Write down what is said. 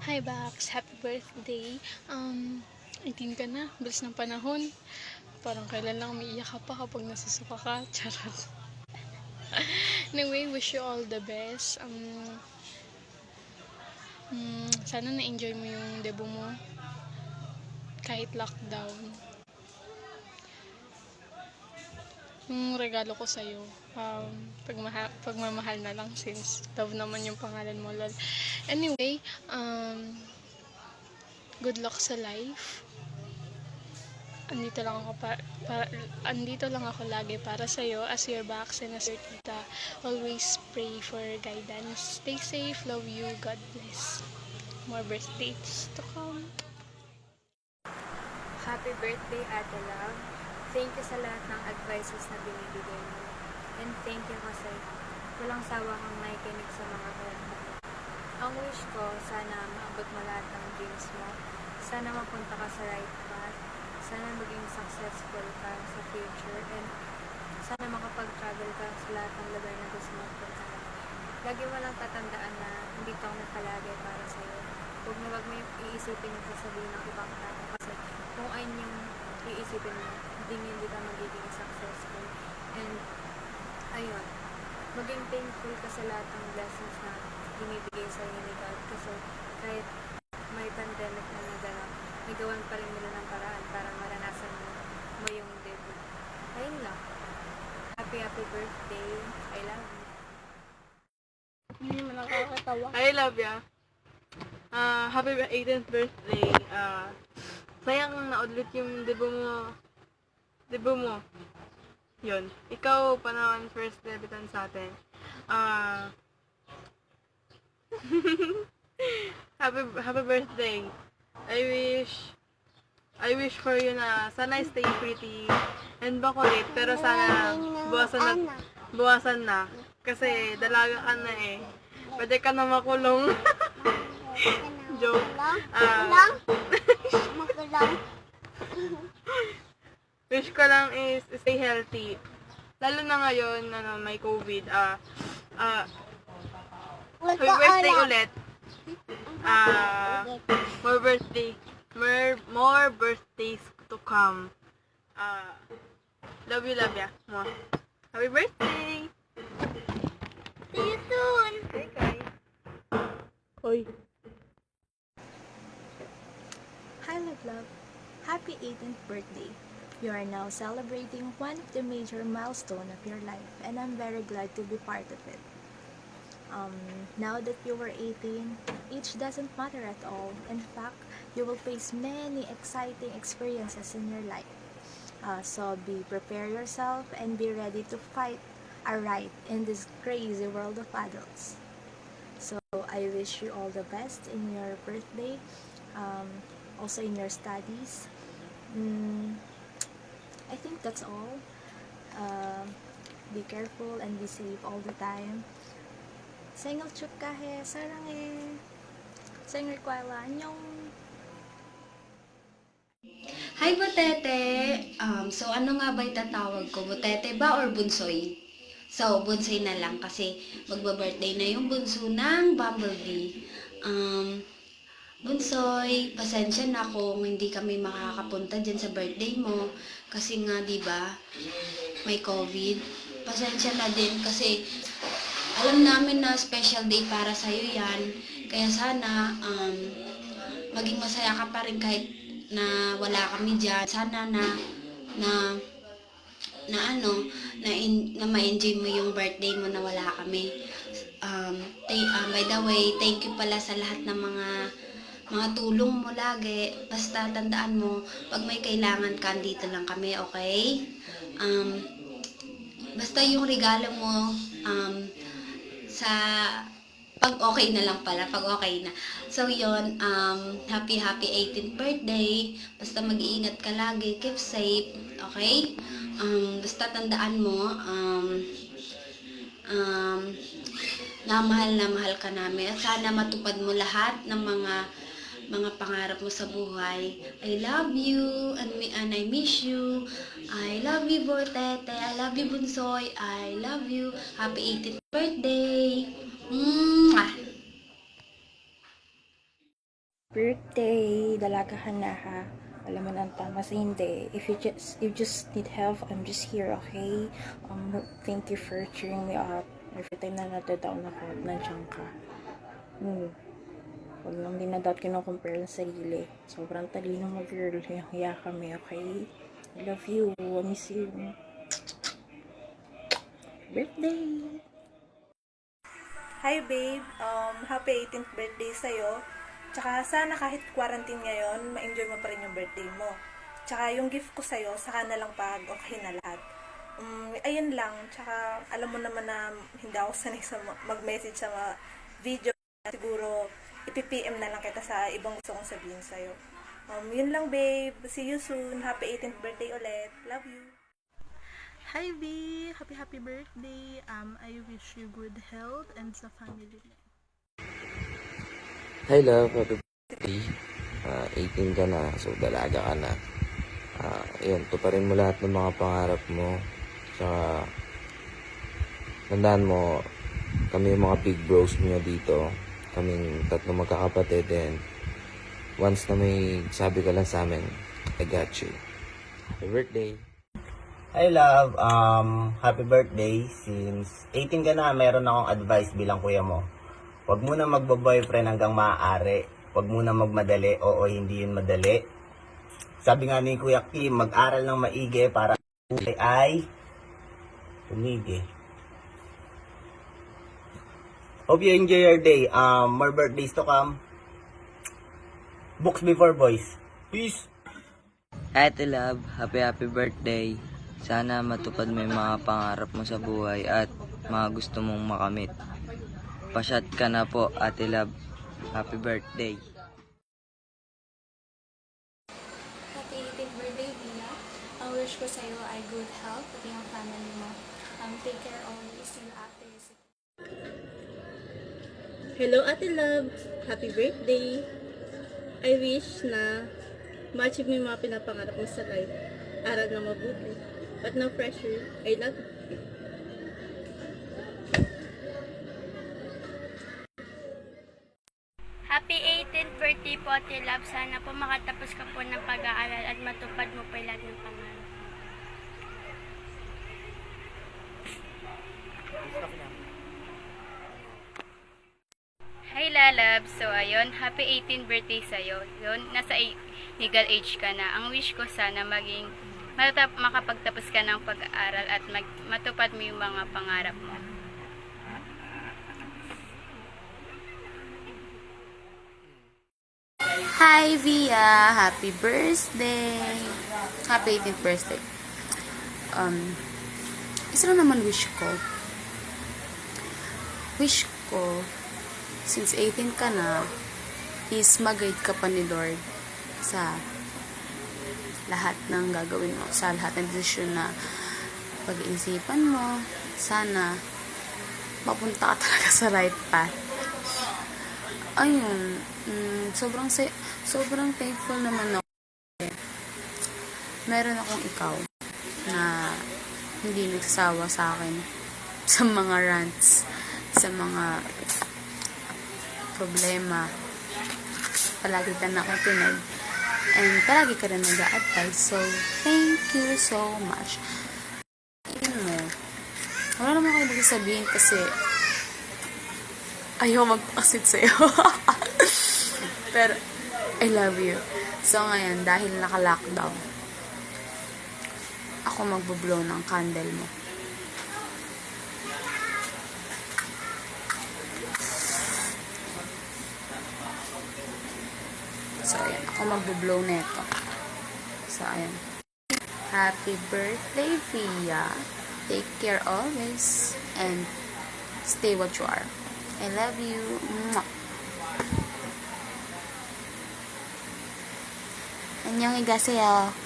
Hi Bax, happy birthday. 18 ka na, bilis ng panahon. Parang kailan lang umiiyak ka pa kapag nasusuka ka. Charot. Anyway, wish you all the best. Sana na-enjoy mo yung debut mo kahit lockdown. Yung regalo ko sa'yo, pagmamahal na lang since love naman yung pangalan mo, lol. Anyway, good luck sa life. Andito lang ako lagi para sa iyo as your back and as your tita. Always pray for guidance. Stay safe, love you, God bless. More birthdays to come. Happy birthday, Ate Love. Thank you sa lahat ng advices na binibigay mo. And thank you kasi walang sawa kang nakikinig sa mga kwento mo. Ang wish ko, sana maabot mo lahat ng dreams mo. Sana mapunta ka sa right path. Sana maging successful ka sa future. And sana makapag-travel ka sa lahat ng lugar na gusto mo puntahan. Lagi mo lang tatandaan na hindi ito ako palagi para sa'yo. Huwag mo iisipin yung sasabihin ng ibang tao kasi kung ayun yung iisipin mo, hindi ka magiging successful. And ayun, maging thankful ka sa lahat ng blessings na binibigay sa inyo ni God kasi kahit may pandemic na naganap, nagawan pa rin nila ng paraan para maranasan mo yung debut. Ayun lang. Happy birthday. I love you. Hindi mo nakakatawa. I love ya. Happy 18th birthday. Sayang naudlit yung debut mo. Yun. Ikaw pa naman first debutant sa atin. Happy birthday. I wish for you na sana stay pretty and bakulit pero sana buwasan na kasi dalaga ka na eh. Pwede ka na makulong. Joke. Wish ko lang is stay healthy. Lalo na ngayon, may COVID. Happy birthday ulit. More birthdays to come. Love ya. Happy birthday! See you soon! Hey, Kai. Hoy. Hi, Love. Happy 18th birthday. You are now celebrating one of the major milestones of your life, and I'm very glad to be part of it. Now that you were 18, age doesn't matter at all. In fact, you will face many exciting experiences in your life. So prepare yourself and be ready to fight a right in this crazy world of adults. So I wish you all the best in your birthday, also in your studies. I think that's all. Be careful and be safe all the time. Sengal chuk kahe, sarange. Sengri kwala, anyong. Hi, Butete! So ano nga ba itatawag ko? Butete ba or bunsoy? So, bunsoy na lang kasi magba-birthday na yung bunso ng Bumblebee. Bunsoy, pasensya na kung hindi kami makakapunta dyan sa birthday mo kasi nga, di ba, may COVID. Pasensya na din kasi alam namin na special day para sa'yo yan. Kaya sana, maging masaya ka pa rin kahit na wala kami dyan. Sana na ma-enjoy mo yung birthday mo na wala kami. By the way, thank you pala sa lahat ng mga tulong mo lagi. Basta tandaan mo, pag may kailangan ka, dito lang kami, okay? Basta yung regalo mo, sa pag okay na lang pala, pag okay na. So yun, happy 18th birthday. Basta mag-iingat ka lagi, keep safe, okay? Basta tandaan mo, na mahal ka namin. At sana matupad mo lahat ng mga pangarap mo sa buhay. I love you and I miss you. I love you, Bortete. I love you, Bunsoy. I love you. Happy 18th birthday. Mwah! Birthday, dalaga ka na ha. Alam mo na ang tama sa hindi. If you just need help, I'm just here, okay? Thank you for cheering me up. Every time na natadown ako, nandiyan ka. Huwag lang din na-doubt kino-compare ng sarili. Sobrang talino mo, girl. Hiya kami, okay? I love you. I miss you. Birthday! Hi babe, happy 18th birthday sa'yo. Tsaka sana kahit quarantine ngayon, ma-enjoy mo pa rin yung birthday mo. Tsaka yung gift ko sa'yo, saka na lang pag okay na lahat. Ayun lang, tsaka alam mo naman na hindi ako sanay sa mag-message sa mga video. Siguro, ipipm na lang kita sa ibang gusto kong sabihin sa'yo. Yun lang babe, see you soon. Happy 18th birthday ulit. Love you. Hi V! Happy birthday! I wish you good health and sa family mo. Hi love, happy birthday. 18 ka na, so dalaga ka na. Yun, tuparin mo lahat ng mga pangarap mo. Tsaka, tandaan mo, kami yung mga big bros niyo dito. Kaming tatlong magkakapatid and once na may sabi ka lang sa amin, I got you. Happy birthday! Hi love, happy birthday. Since 18 ka na, meron akong advice bilang kuya mo. Huwag mo na magbo-boyfriend hanggang maaari. Huwag mo na magmadali. Oo, hindi yun madali. Sabi nga ni Kuya Kim, mag-aral ng maigi para ay tumigi. Hope you enjoy your day. More birthdays to come. Books before boys. Peace! Ate Love, happy birthday. Sana matupad mo yung mga pangarap mo sa buhay at mga gusto mong makamit. Pasyat ka na po, Ate Love. Happy birthday. Happy 18th birthday, Vina. Ang wish ko sa'yo ay good health at yung family mo. Take care always. See you after your Hello Ate Love! Happy birthday! I wish na ma-achieve mo yung mga pinapangarap mo sa life. Aral na mabuti. But no pressure. I love you. Happy 18th birthday po, Ate Love. Sana po makatapos ka po ng pag-aaral at matupad mo po lahat ng pangarap. Hi Lalab! So ayun, happy 18th birthday sa'yo. Yun, nasa legal age ka na. Ang wish ko sana maging makapagtapos ka ng pag-aaral at matupad mo yung mga pangarap mo. Hi, Via! Happy birthday! Happy 18th birthday. Isa lang naman wish ko. Wish ko, since 18 ka na, is mag-guide ka pa ni Lord sa lahat ng gagawin mo, sa lahat ng desisyon na pag-iisipan mo. Sana mapunta ka talaga sa right path. Ayun, sobrang thankful naman ako. Meron akong ikaw na hindi nagsasawa sa akin sa mga rants, sa mga problema. Palagi ka nakikinig and palagi ka rin nag-a-advise. So, thank you so much. Yun mo. Wala naman kayo magsasabihin kasi ayaw magpakasit sa'yo. Pero, I love you. So, ngayon, dahil naka-lockdown, ako magbo-blow ng candle mo. So, ayan. Ako magbo-blow neto. So, ayan. Happy birthday, Via. Take care always. And stay what you are. I love you. Mwah. 안녕히 가세요.